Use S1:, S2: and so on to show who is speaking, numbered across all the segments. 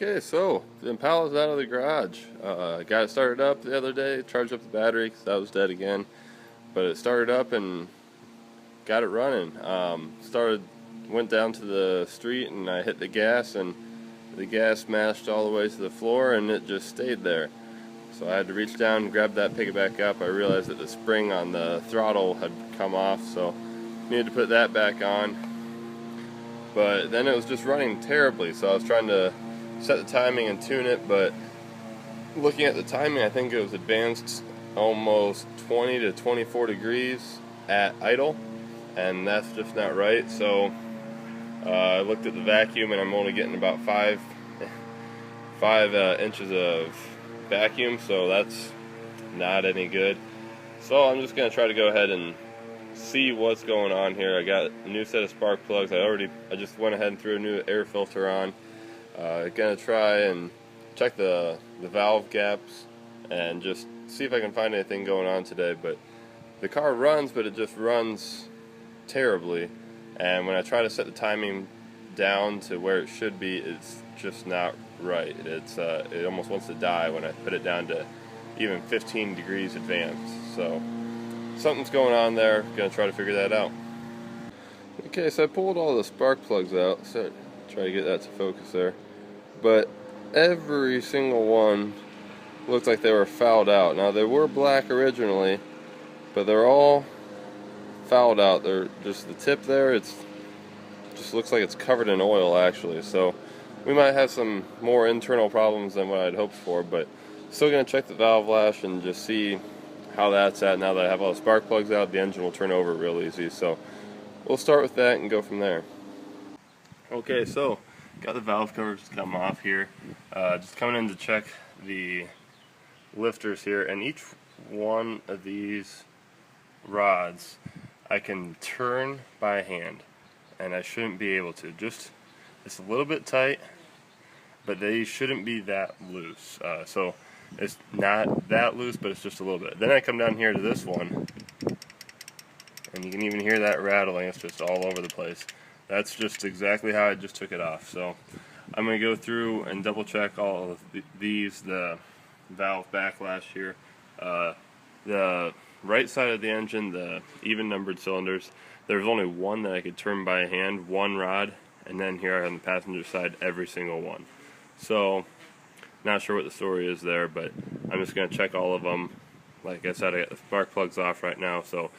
S1: Okay, so the Impala's out of the garage. Got it started up the other day, charged up the battery because that was dead again. But it started up and got it running. Went down to the street and I hit the gas, and the gas mashed all the way to the floor and it just stayed there. So I had to reach down and grab that, pick it back up. I realized that the spring on the throttle had come off, so needed to put that back on. But then it was just running terribly, so I was trying to set the timing and tune it, but looking at the timing, I think it was advanced almost 20 to 24 degrees at idle, and that's just not right. So I looked at the vacuum and I'm only getting about 5 inches of vacuum, so that's not any good. So I'm just going to try to go ahead and see what's going on here. I got a new set of spark plugs. I just went ahead and threw a new air filter on. Gonna try and check the valve gaps and just see if I can find anything going on today. But the car runs, but it just runs terribly, and when I try to set the timing down to where it should be, it's just not right. It almost wants to die when I put it down to even 15 degrees advanced. So something's going on there. Gonna try to figure that out. Okay, so I pulled all the spark plugs out, so try to get that to focus there. But every single one looked like they were fouled out. Now they were black originally, but they're all fouled out. They're just the tip there, it's just looks like it's covered in oil actually. So we might have some more internal problems than what I'd hoped for, but still gonna check the valve lash and just see how that's at. Now that I have all the spark plugs out, the engine will turn over real easy. So we'll start with that and go from there. Okay, so got the valve covers come off here. Just coming in to check the lifters here, and each one of these rods I can turn by hand, and I shouldn't be able to. It's a little bit tight, but they shouldn't be that loose. So it's not that loose, but it's just a little bit. Then I come down here to this one, and you can even hear that rattling. It's just all over the place. That's just exactly how I just took it off. So I'm going to go through and double check all of these, the valve backlash here. The right side of the engine, the even numbered cylinders, there's only one that I could turn by hand, one rod, and then here on the passenger side, every single one. So not sure what the story is there, but I'm just going to check all of them. Like I said, I got the spark plugs off right now, so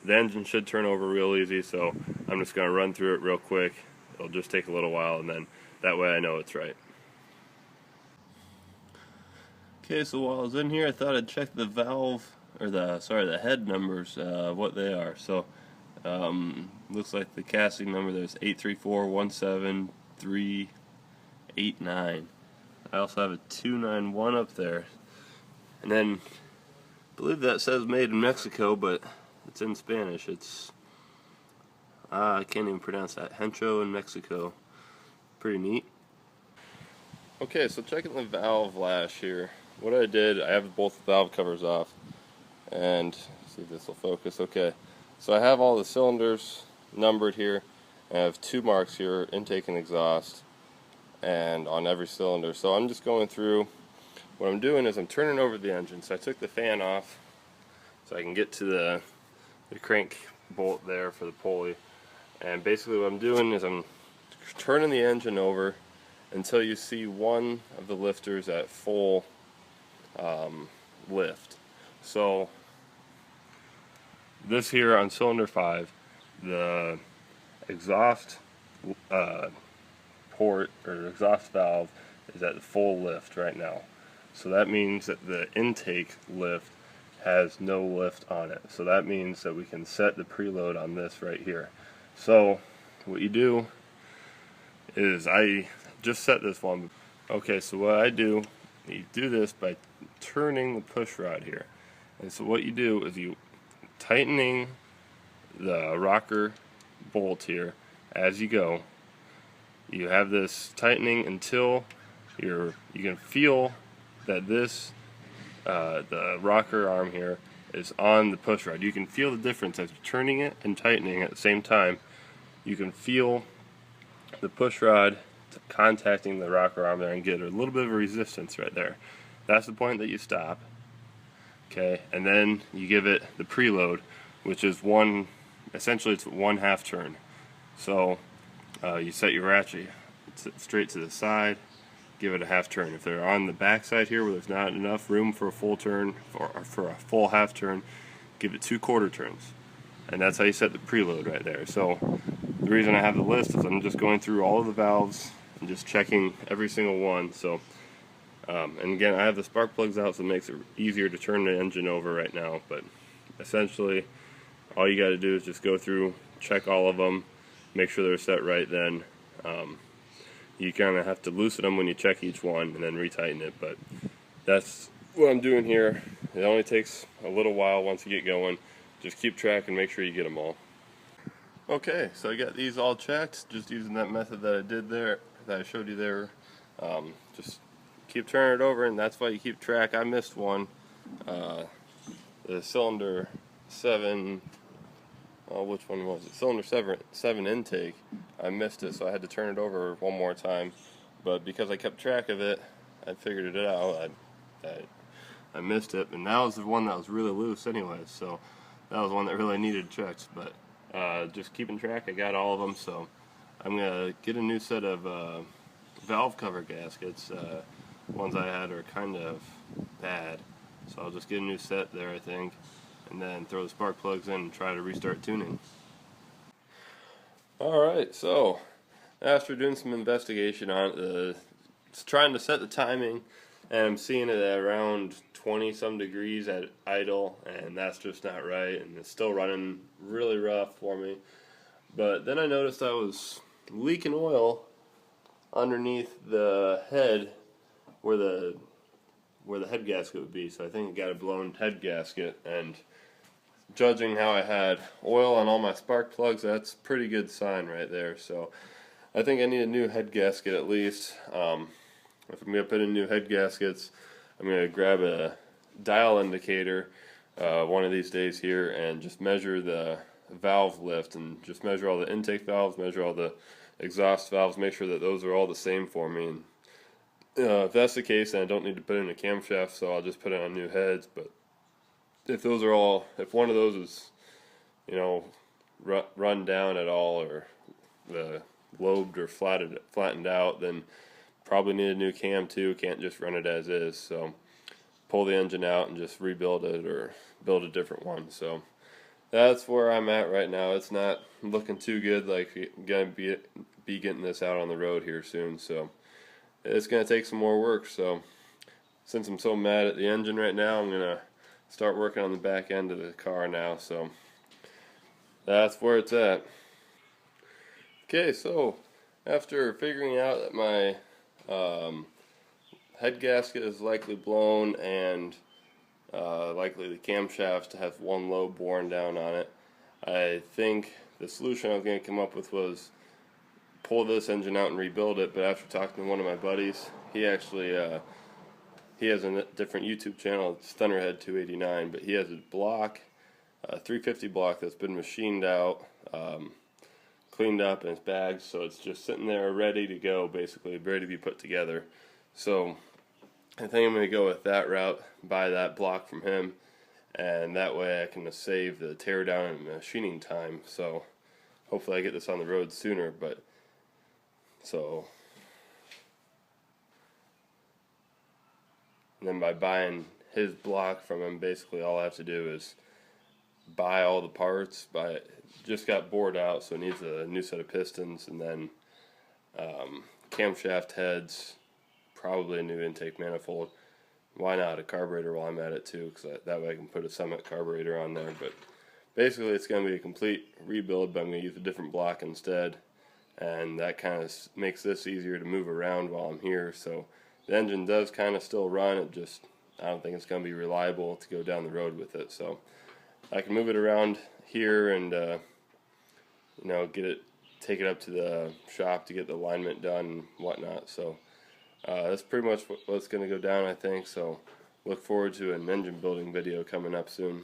S1: the engine should turn over real easy, so I'm just going to run through it real quick. It'll just take a little while, and then that way I know it's right. Okay, so while I was in here, I thought I'd check the valve, or the head numbers, what they are. So looks like the casting number there's 834173889. I also have a 291 up there, and then I believe that says made in Mexico, but it's in Spanish. It's I can't even pronounce that. Hencho in Mexico. Pretty neat. Okay, so checking the valve lash here. What I did, I have both valve covers off, and see if this will focus. Okay, so I have all the cylinders numbered here. I have 2 marks here, intake and exhaust, and on every cylinder. So I'm just going through. What I'm doing is I'm turning over the engine. So I took the fan off so I can get to the crank bolt there for the pulley. And basically what I'm doing is I'm turning the engine over until you see one of the lifters at full lift. So this here on cylinder 5, the exhaust port or exhaust valve is at the full lift right now. So that means that the intake lift has no lift on it. So that means that we can set the preload on this right here. So what you do is, I just set this one. Okay, so what I do, you do this by turning the push rod here. And so what you do is you tightening the rocker bolt here as you go. You have this tightening until you can feel that this the rocker arm here is on the push rod. You can feel the difference as you're turning it and tightening at the same time. You can feel the push rod contacting the rocker arm there and get a little bit of a resistance right there. That's the point that you stop. Okay, and then you give it the preload, which is essentially it's 1/2 turn. So you set your ratchet straight to the side, give it a 1/2 turn. If they're on the back side here where there's not enough room for a full turn, or for a full 1/2 turn, give it 2/4 turns. And that's how you set the preload right there. So the reason I have the list is I'm just going through all of the valves and just checking every single one. So and again, I have the spark plugs out, so it makes it easier to turn the engine over right now. But essentially, all you got to do is just go through, check all of them, make sure they're set right. Then you kind of have to loosen them when you check each one, and then retighten it. But that's what I'm doing here. It only takes a little while once you get going. Just keep track and make sure you get them all. Okay, so I got these all checked, just using that method that I did there, that I showed you there. Just keep turning it over, and that's why you keep track. I missed one. The cylinder 7, which one was it? Cylinder 7 intake. I missed it, so I had to turn it over one more time. But because I kept track of it, I figured it out. I missed it, and that was the one that was really loose anyways, so that was one that really needed checked. But just keeping track, I got all of them, so I'm going to get a new set of valve cover gaskets. Ones I had are kind of bad, so I'll just get a new set there, I think, and then throw the spark plugs in and try to restart tuning. Alright, so after doing some investigation on it, trying to set the timing, and I'm seeing it at around 20 some degrees at idle, and that's just not right, and it's still running really rough for me. But then I noticed I was leaking oil underneath the head where the head gasket would be, so I think I got a blown head gasket, and judging how I had oil on all my spark plugs, that's a pretty good sign right there. So I think I need a new head gasket at least. If I'm going to put in new head gaskets, I'm going to grab a dial indicator one of these days here and just measure the valve lift, and just measure all the intake valves, measure all the exhaust valves, make sure that those are all the same for me. And if that's the case, then I don't need to put in a camshaft, so I'll just put it on new heads. But if one of those is, run down at all, or lobed or flattened out, then probably need a new cam too. Can't just run it as is. So pull the engine out and just rebuild it or build a different one. So that's where I'm at right now. It's not looking too good. Like, gonna be getting this out on the road here soon. So it's going to take some more work. So since I'm so mad at the engine right now, I'm going to start working on the back end of the car now. So that's where it's at. Okay, so after figuring out that my head gasket is likely blown, and likely the camshaft to have one lobe worn down on it, I think the solution I was going to come up with was pull this engine out and rebuild it. But after talking to one of my buddies, he actually he has a different YouTube channel. It's Thunderhead 289, but he has a block, a 350 block that's been machined out, cleaned up, and it's bagged, so it's just sitting there ready to go, basically ready to be put together. So I think I'm going to go with that route, buy that block from him, and that way I can save the tear down and machining time. So hopefully I get this on the road sooner. But and then by buying his block from him, basically all I have to do is buy all the parts. Just got bored out, so it needs a new set of pistons, and then camshaft heads, probably a new intake manifold. Why not a carburetor while I'm at it too, because that way I can put a Summit carburetor on there. But basically it's going to be a complete rebuild, but I'm going to use a different block instead. And that kind of makes this easier to move around while I'm here. So the engine does kind of still run. I don't think it's going to be reliable to go down the road with it. So I can move it around here and take it up to the shop to get the alignment done and whatnot. So that's pretty much what's going to go down, I think. So look forward to an engine building video coming up soon.